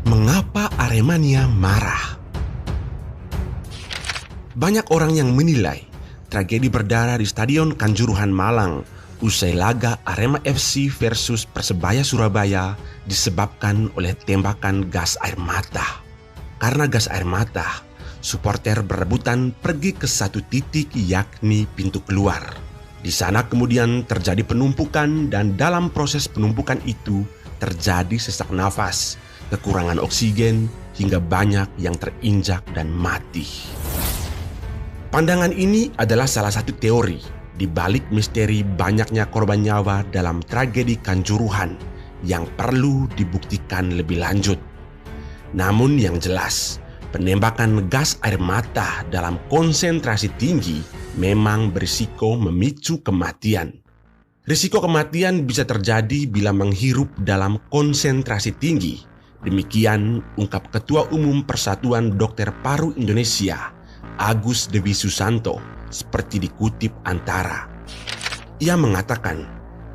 Mengapa Aremania marah? Banyak orang yang menilai tragedi berdarah di Stadion Kanjuruhan Malang usai laga Arema FC versus Persebaya Surabaya disebabkan oleh tembakan gas air mata. Karena gas air mata, supporter berebutan pergi ke satu titik, yakni pintu keluar. Di sana kemudian terjadi penumpukan, dan dalam proses penumpukan itu terjadi sesak nafas, kekurangan oksigen, hingga banyak yang terinjak dan mati. Pandangan ini adalah salah satu teori di balik misteri banyaknya korban nyawa dalam tragedi Kanjuruhan yang perlu dibuktikan lebih lanjut. Namun yang jelas, penembakan gas air mata dalam konsentrasi tinggi memang berisiko memicu kematian. Risiko kematian bisa terjadi bila menghirup dalam konsentrasi tinggi. Demikian ungkap Ketua Umum Persatuan Dokter Paru Indonesia, Agus Dewi Susanto, seperti dikutip Antara. Ia mengatakan,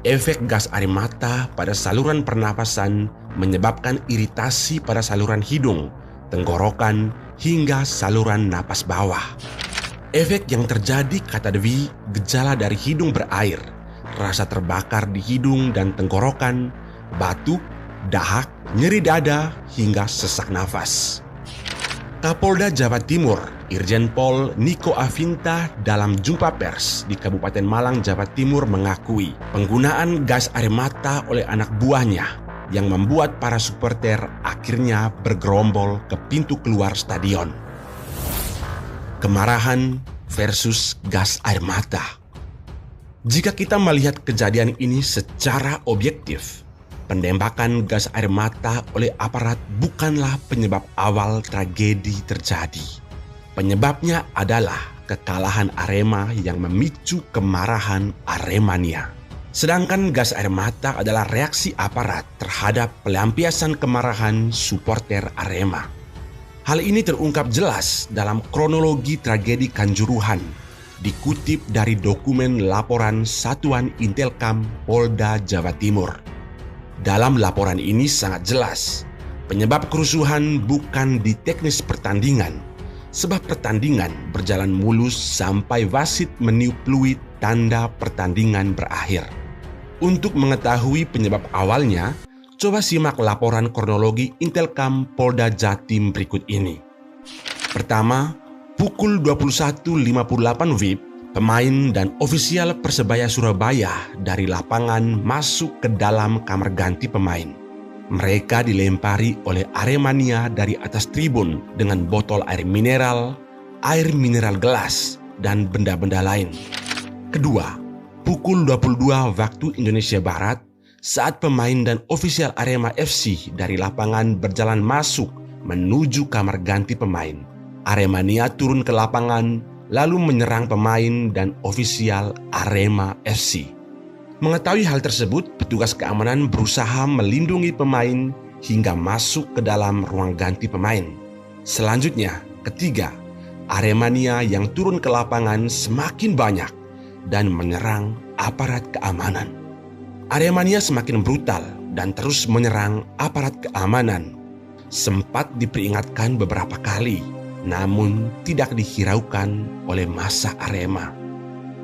efek gas air mata pada saluran pernapasan menyebabkan iritasi pada saluran hidung, tenggorokan, hingga saluran napas bawah. Efek yang terjadi, kata Dewi, gejala dari hidung berair, rasa terbakar di hidung dan tenggorokan, batuk, dahak, nyeri dada, hingga sesak nafas. Kapolda Jawa Timur, Irjen Pol Niko Afinta, dalam jumpa pers di Kabupaten Malang, Jawa Timur mengakui penggunaan gas air mata oleh anak buahnya yang membuat para supporter akhirnya bergerombol ke pintu keluar stadion. Kemarahan versus gas air mata. Jika kita melihat kejadian ini secara objektif, penembakan gas air mata oleh aparat bukanlah penyebab awal tragedi terjadi. Penyebabnya adalah kekalahan Arema yang memicu kemarahan Aremania. Sedangkan gas air mata adalah reaksi aparat terhadap pelampiasan kemarahan supporter Arema. Hal ini terungkap jelas dalam kronologi tragedi Kanjuruhan, dikutip dari dokumen laporan Satuan Intelkam Polda Jawa Timur. Dalam laporan ini sangat jelas, penyebab kerusuhan bukan di teknis pertandingan, sebab pertandingan berjalan mulus sampai wasit meniup peluit tanda pertandingan berakhir. Untuk mengetahui penyebab awalnya, coba simak laporan kronologi Intelkam Polda Jatim berikut ini. Pertama, pukul 21.58 WIB, pemain dan ofisial Persebaya Surabaya dari lapangan masuk ke dalam kamar ganti pemain. Mereka dilempari oleh Aremania dari atas tribun dengan botol air mineral gelas, dan benda-benda lain. Kedua, pukul 22 waktu Indonesia Barat, saat pemain dan ofisial Arema FC dari lapangan berjalan masuk menuju kamar ganti pemain, Aremania turun ke lapangan lalu menyerang pemain dan ofisial Arema FC. Mengetahui hal tersebut, petugas keamanan berusaha melindungi pemain hingga masuk ke dalam ruang ganti pemain. Selanjutnya, ketiga, Aremania yang turun ke lapangan semakin banyak dan menyerang aparat keamanan. Aremania semakin brutal dan terus menyerang aparat keamanan. Sempat diperingatkan beberapa kali, namun tidak dihiraukan oleh massa Arema.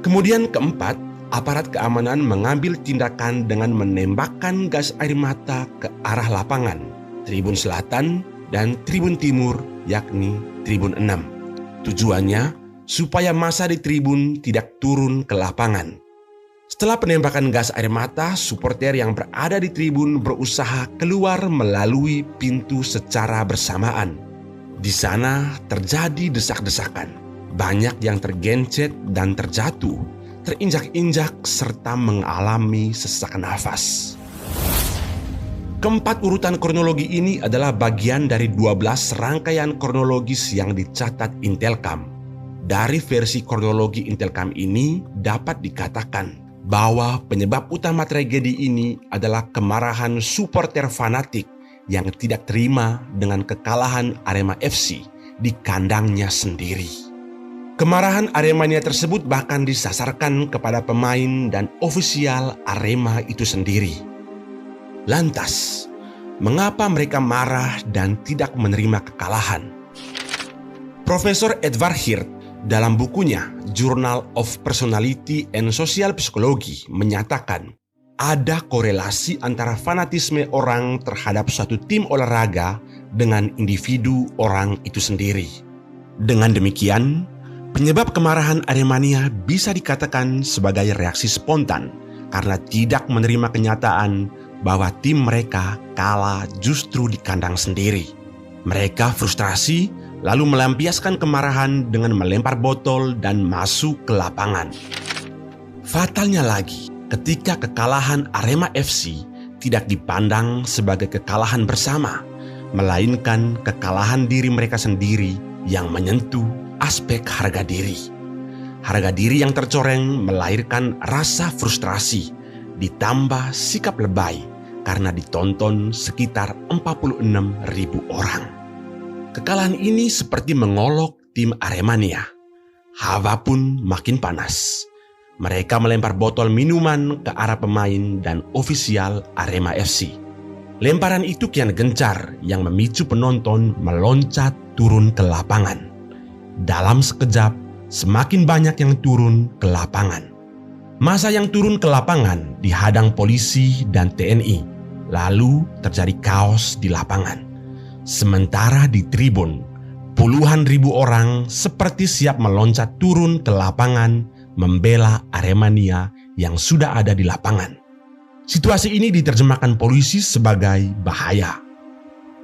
Kemudian keempat, aparat keamanan mengambil tindakan dengan menembakkan gas air mata ke arah lapangan, Tribun Selatan dan Tribun Timur, yakni Tribun 6. Tujuannya supaya massa di tribun tidak turun ke lapangan. Setelah penembakan gas air mata, supporter yang berada di tribun berusaha keluar melalui pintu secara bersamaan. Di sana terjadi desak-desakan. Banyak yang tergencet dan terjatuh, terinjak-injak, serta mengalami sesak nafas. Keempat urutan kronologi ini adalah bagian dari 12 rangkaian kronologis yang dicatat Intelkam. Dari versi kronologi Intelcam ini dapat dikatakan bahwa penyebab utama tragedi ini adalah kemarahan supporter fanatik yang tidak terima dengan kekalahan Arema FC di kandangnya sendiri. Kemarahan Aremania tersebut bahkan disasarkan kepada pemain dan ofisial Arema itu sendiri. Lantas, mengapa mereka marah dan tidak menerima kekalahan? Profesor Edward Hird dalam bukunya Journal of Personality and Social Psychology menyatakan ada korelasi antara fanatisme orang terhadap suatu tim olahraga dengan individu orang itu sendiri. Dengan demikian, penyebab kemarahan Aremania bisa dikatakan sebagai reaksi spontan karena tidak menerima kenyataan bahwa tim mereka kalah justru di kandang sendiri. Mereka frustrasi lalu melampiaskan kemarahan dengan melempar botol dan masuk ke lapangan. Fatalnya lagi, ketika kekalahan Arema FC tidak dipandang sebagai kekalahan bersama, melainkan kekalahan diri mereka sendiri yang menyentuh aspek harga diri. Harga diri yang tercoreng melahirkan rasa frustrasi, ditambah sikap lebay karena ditonton sekitar 46.000 orang. Kekalahan ini seperti mengolok tim Aremania. Hawa pun makin panas. Mereka melempar botol minuman ke arah pemain dan ofisial Arema FC. Lemparan itu kian gencar yang memicu penonton meloncat turun ke lapangan. Dalam sekejap, semakin banyak yang turun ke lapangan. Massa yang turun ke lapangan dihadang polisi dan TNI. Lalu terjadi kaos di lapangan. Sementara di tribun, puluhan ribu orang seperti siap meloncat turun ke lapangan membela Aremania yang sudah ada di lapangan. Situasi ini diterjemahkan polisi sebagai bahaya.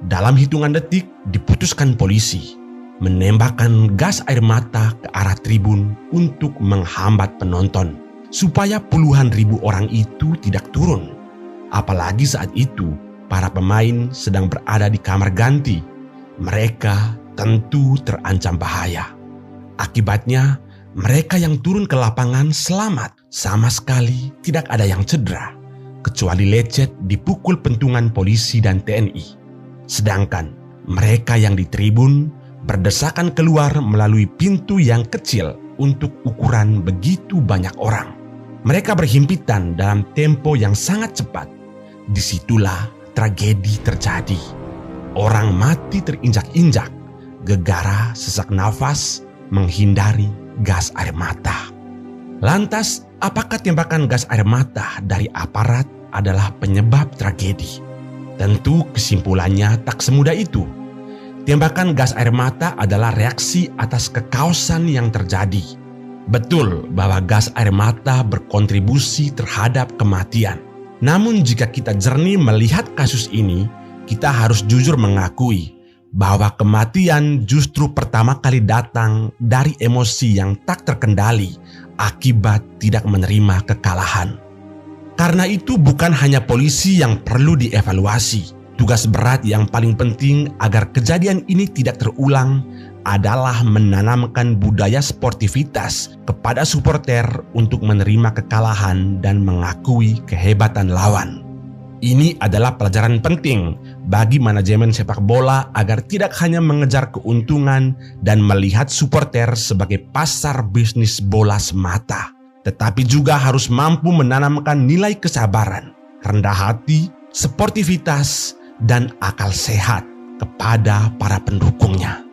Dalam hitungan detik diputuskan polisi menembakkan gas air mata ke arah tribun untuk menghambat penonton, supaya puluhan ribu orang itu tidak turun. Apalagi saat itu, para pemain sedang berada di kamar ganti. Mereka tentu terancam bahaya. Akibatnya, mereka yang turun ke lapangan selamat. Sama sekali tidak ada yang cedera, kecuali lecet dipukul pentungan polisi dan TNI. Sedangkan mereka yang di tribun berdesakan keluar melalui pintu yang kecil untuk ukuran begitu banyak orang. Mereka berhimpitan dalam tempo yang sangat cepat. Disitulah tragedi terjadi. Orang mati terinjak-injak, gegara sesak nafas menghindari gas air mata. Lantas, apakah tembakan gas air mata dari aparat adalah penyebab tragedi? Tentu kesimpulannya tak semudah itu. Tembakan gas air mata adalah reaksi atas kekaosan yang terjadi. Betul bahwa gas air mata berkontribusi terhadap kematian. Namun jika kita jernih melihat kasus ini, kita harus jujur mengakui bahwa kematian justru pertama kali datang dari emosi yang tak terkendali akibat tidak menerima kekalahan. Karena itu bukan hanya polisi yang perlu dievaluasi. Tugas berat yang paling penting agar kejadian ini tidak terulang adalah menanamkan budaya sportivitas kepada supporter untuk menerima kekalahan dan mengakui kehebatan lawan. Ini adalah pelajaran penting bagi manajemen sepak bola agar tidak hanya mengejar keuntungan dan melihat supporter sebagai pasar bisnis bola semata, tetapi juga harus mampu menanamkan nilai kesabaran, rendah hati, sportivitas, dan akal sehat kepada para pendukungnya.